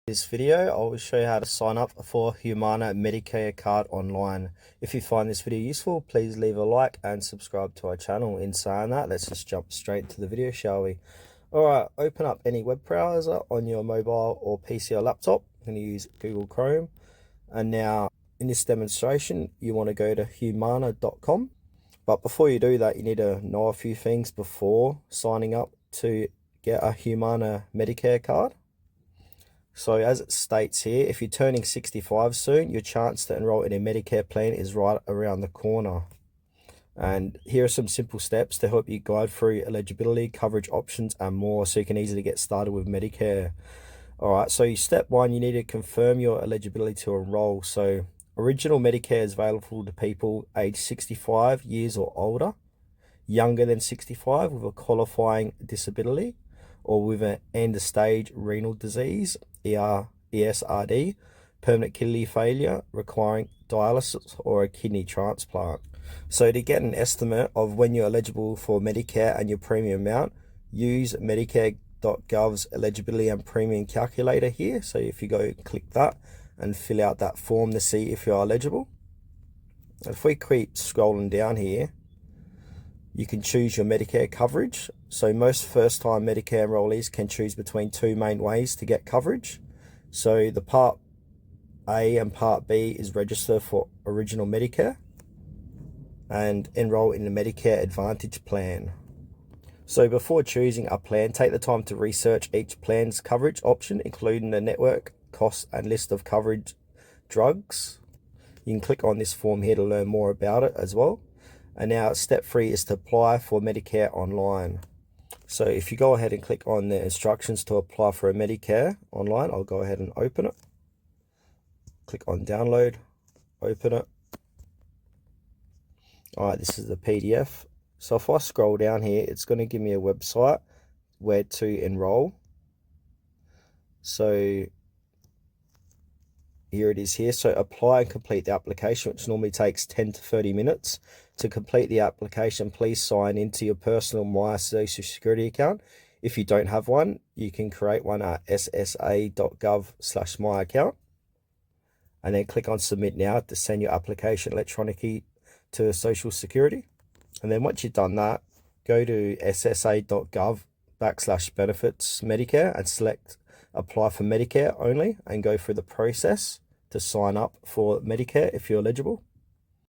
This video, I will show you how to sign up for Humana Medicaid card online. If you find this video useful, please leave a like and subscribe to our channel. In saying that, let's just jump straight to the video, shall we? Alright, open up any web browser on your mobile or PC or laptop. I'm going to use Google Chrome. And now, in this demonstration, you want to go to humana.com. But before you do that, you need to know a few things before signing up to get a Humana Medicaid card. So as it states here, if you're turning 65 soon, your chance to enroll in a Medicare plan is right around the corner. And here are some simple steps to help you guide through eligibility, coverage options, and more so you can easily get started with Medicare. Alright, so step one, you need to confirm your eligibility to enroll. So original Medicare is available to people aged 65 years or older, younger than 65 with a qualifying disability, or with an end-stage renal disease, ESRD, permanent kidney failure requiring dialysis or a kidney transplant. So to get an estimate of when you're eligible for Medicare and your premium amount, use Medicare.gov's eligibility and premium calculator here. So if you go click that and fill out that form to see if you're eligible. If we keep scrolling down here, you can choose your Medicare coverage. So most first-time Medicare enrollees can choose between two main ways to get coverage. So the Part A and Part B is register for original Medicare and enroll in the Medicare Advantage plan. So before choosing a plan, take the time to research each plan's coverage option, including the network, costs, and list of coverage drugs. You can click on this form here to learn more about it as well. And now step 3 is to apply for Medicare online. So if you go ahead and click on the instructions to apply for a Medicare online, I'll go ahead and open it. Click on download, open it. Alright, this is the PDF. So if I scroll down here, it's going to give me a website where to enroll. So here it is here. So apply and complete the application, which normally takes 10 to 30 minutes. To complete the application, please sign into your personal My Social Security account. If you don't have one, you can create one at ssa.gov/my account. And then click on Submit Now to send your application electronically to Social Security. And then once you've done that, go to ssa.gov/benefits Medicare and select Apply for Medicare only and go through the process to sign up for Medicare if you're eligible.